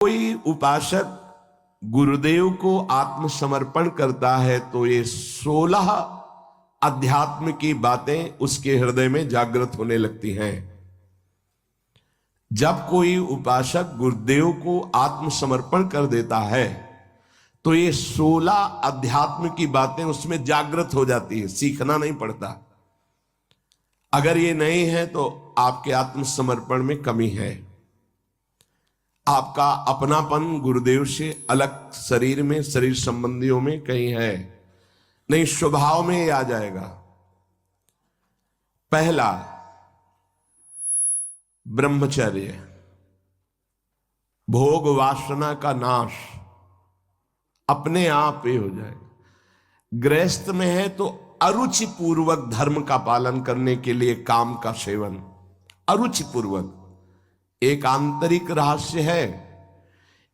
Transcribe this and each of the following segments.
कोई उपासक गुरुदेव को आत्मसमर्पण करता है तो ये 16 अध्यात्म की बातें उसके हृदय में जागृत होने लगती हैं। जब कोई उपासक गुरुदेव को आत्मसमर्पण कर देता है तो ये 16 अध्यात्म की बातें उसमें जागृत हो जाती है, सीखना नहीं पड़ता। अगर ये नहीं है तो आपके आत्मसमर्पण में कमी है। आपका अपनापन गुरुदेव से अलग शरीर में, शरीर संबंधियों में कहीं है नहीं, स्वभाव में ये आ जाएगा। पहला, ब्रह्मचर्य, भोग वासना का नाश अपने आप ही हो जाएगा। गृहस्थ में है तो अरुचि पूर्वक धर्म का पालन करने के लिए काम का सेवन, अरुचि पूर्वक, एक आंतरिक रहस्य है।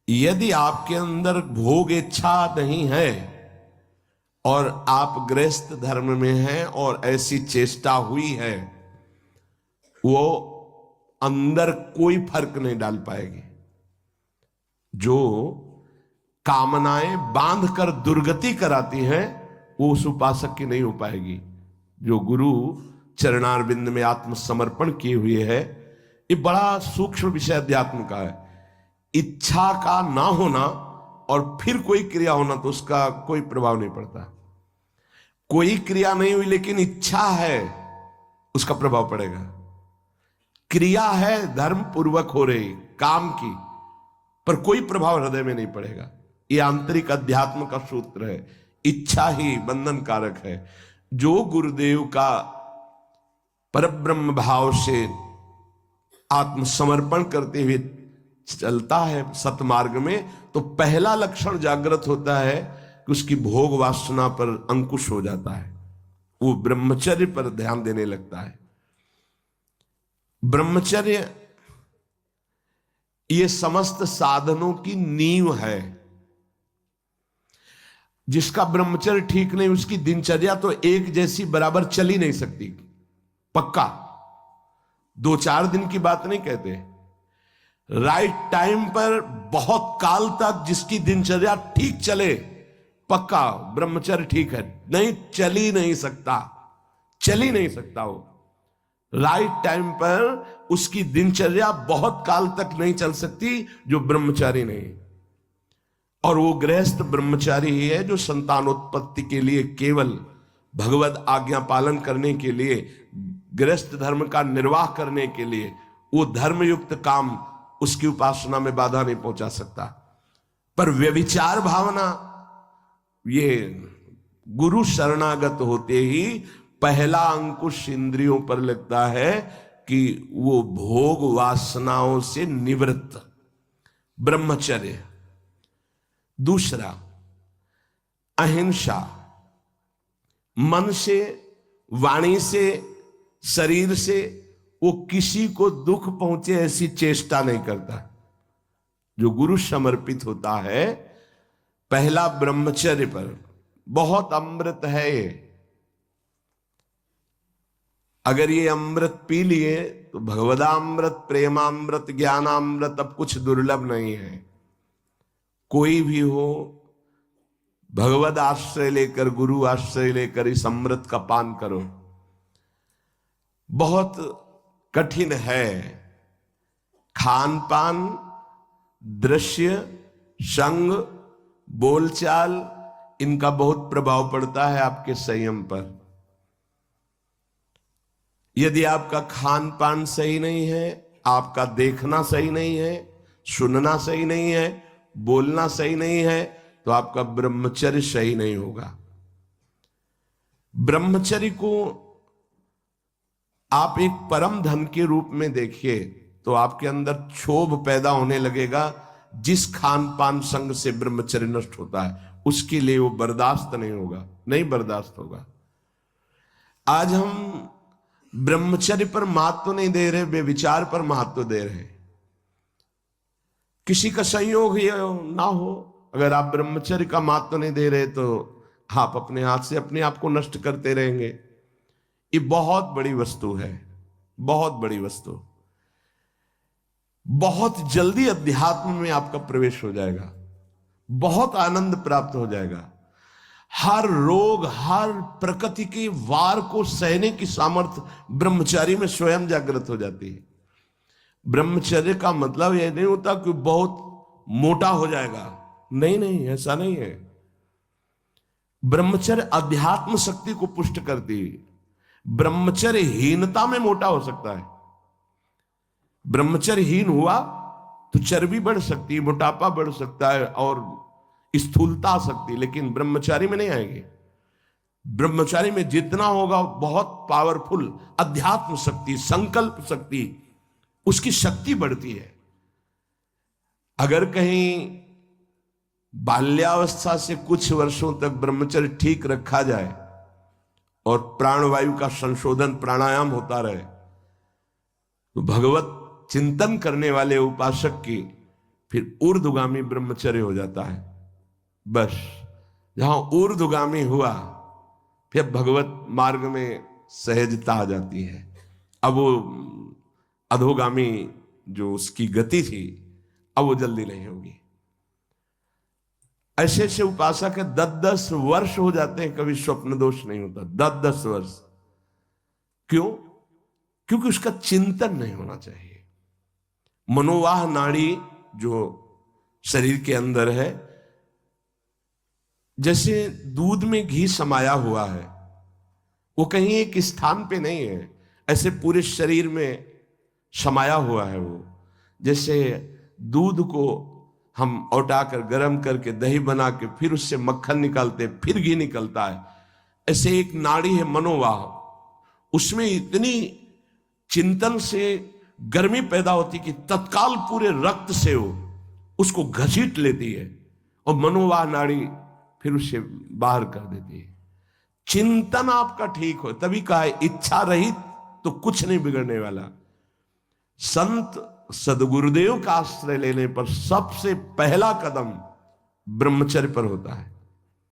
यदि आपके अंदर भोग इच्छा नहीं है और आप गृहस्थ धर्म में हैं और ऐसी चेष्टा हुई है, वो अंदर कोई फर्क नहीं डाल पाएगी। जो कामनाएं बांध कर दुर्गति कराती हैं वो उस उपासक की नहीं हो पाएगी। जो गुरु चरणारविंद में आत्मसमर्पण किए हुए है, ये बड़ा सूक्ष्म विषय अध्यात्म का है। इच्छा का ना होना और फिर कोई क्रिया होना तो उसका कोई प्रभाव नहीं पड़ता। कोई क्रिया नहीं हुई लेकिन इच्छा है, उसका प्रभाव पड़ेगा। क्रिया है धर्म पूर्वक हो रही काम की, पर कोई प्रभाव हृदय में नहीं पड़ेगा। यह आंतरिक अध्यात्म का सूत्र है। इच्छा ही बंधन कारक है। जो गुरुदेव का परब्रह्म भाव से आत्मसमर्पण करते हुए चलता है सतमार्ग में, तो पहला लक्षण जागृत होता है कि उसकी भोग वासना पर अंकुश हो जाता है। वो ब्रह्मचर्य पर ध्यान देने लगता है। ब्रह्मचर्य ये समस्त साधनों की नींव है। जिसका ब्रह्मचर्य ठीक नहीं, उसकी दिनचर्या तो एक जैसी बराबर चल ही नहीं सकती। पक्का 2-4 दिन की बात नहीं कहते। राइट टाइम पर बहुत काल तक जिसकी दिनचर्या ठीक चले, पक्का ब्रह्मचर्य ठीक है। नहीं, चल ही नहीं सकता, चल ही नहीं सकता। वो राइट टाइम पर उसकी दिनचर्या बहुत काल तक नहीं चल सकती जो ब्रह्मचारी नहीं। और वो गृहस्थ ब्रह्मचारी ही है जो संतानोत्पत्ति के लिए, केवल भगवत आज्ञा पालन करने के लिए, गृहस्थ धर्म का निर्वाह करने के लिए, वो धर्मयुक्त काम उसकी उपासना में बाधा नहीं पहुंचा सकता। पर व्यभिचार भावना, ये गुरु शरणागत होते ही पहला अंकुश इंद्रियों पर लगता है कि वो भोग वासनाओं से निवृत्त, ब्रह्मचर्य। दूसरा, अहिंसा, मन से, वाणी से, शरीर से वो किसी को दुख पहुंचे ऐसी चेष्टा नहीं करता। जो गुरु समर्पित होता है पहला ब्रह्मचर्य पर, बहुत अमृत है ये। अगर ये अमृत पी लिए तो भगवदामृत, प्रेमामृत, ज्ञानामृत अब कुछ दुर्लभ नहीं है। कोई भी हो, भगवद आश्रय लेकर, गुरु आश्रय लेकर इस अमृत का पान करो। बहुत कठिन है। खान पान, दृश्य, संग, बोलचाल, इनका बहुत प्रभाव पड़ता है आपके संयम पर। यदि आपका खान पान सही नहीं है, आपका देखना सही नहीं है, सुनना सही नहीं है, बोलना सही नहीं है, तो आपका ब्रह्मचर्य सही नहीं होगा। ब्रह्मचर्य को आप एक परम धन के रूप में देखिए तो आपके अंदर क्षोभ पैदा होने लगेगा। जिस खान पान संग से ब्रह्मचर्य नष्ट होता है उसके लिए वो बर्दाश्त नहीं होगा, नहीं बर्दाश्त होगा। आज हम ब्रह्मचर्य पर महत्व नहीं दे रहे, व्यभिचार पर महत्व दे रहे। किसी का संयोग ही ना हो, अगर आप ब्रह्मचर्य का महत्व नहीं दे रहे तो आप अपने हाथ से अपने आप को नष्ट करते रहेंगे। ये बहुत बड़ी वस्तु है, बहुत बड़ी वस्तु। बहुत जल्दी अध्यात्म में आपका प्रवेश हो जाएगा, बहुत आनंद प्राप्त हो जाएगा। हर रोग, हर प्रकृति के वार को सहने की सामर्थ्य ब्रह्मचारी में स्वयं जागृत हो जाती है। ब्रह्मचर्य का मतलब यह नहीं होता कि बहुत मोटा हो जाएगा, नहीं नहीं, ऐसा नहीं है। ब्रह्मचर्य अध्यात्म शक्ति को पुष्ट करती है। ब्रह्मचर्य हीनता में मोटा हो सकता है। ब्रह्मचर्यहीन हुआ तो चर्बी बढ़ सकती है, मोटापा बढ़ सकता है और स्थूलता आ सकती है, लेकिन ब्रह्मचारी में नहीं आएगी। ब्रह्मचारी में जितना होगा बहुत पावरफुल अध्यात्म शक्ति, संकल्प शक्ति, उसकी शक्ति बढ़ती है। अगर कहीं बाल्यावस्था से कुछ वर्षों तक ब्रह्मचर्य ठीक रखा जाए और प्राणवायु का संशोधन, प्राणायाम होता रहे, तो भगवत चिंतन करने वाले उपासक की फिर ऊर्ध्वगामी ब्रह्मचर्य हो जाता है। बस जहां ऊर्ध्वगामी हुआ फिर भगवत मार्ग में सहजता आ जाती है। अब वो अधोगामी जो उसकी गति थी, अब वो जल्दी नहीं होगी। ऐसे ऐसे उपासक है 10-10 वर्ष हो जाते हैं, कभी स्वप्न दोष नहीं होता। 10-10 वर्ष क्यों? क्योंकि उसका चिंतन नहीं होना चाहिए। मनोवाह नाड़ी जो शरीर के अंदर है, जैसे दूध में घी समाया हुआ है, वो कहीं एक स्थान पे नहीं है, ऐसे पूरे शरीर में समाया हुआ है वो। जैसे दूध को हम औटाकर गर्म करके दही बना के फिर उससे मक्खन निकालते, फिर घी निकलता है, ऐसे एक नाड़ी है मनोवाह, उसमें इतनी चिंतन से गर्मी पैदा होती कि तत्काल पूरे रक्त से वो उसको घसीट लेती है और मनोवाह नाड़ी फिर उसे बाहर कर देती है। चिंतन आपका ठीक हो, तभी कहा है इच्छा रहित तो कुछ नहीं बिगड़ने वाला। संत सदगुरुदेव का आश्रय लेने पर सबसे पहला कदम ब्रह्मचर्य पर होता है।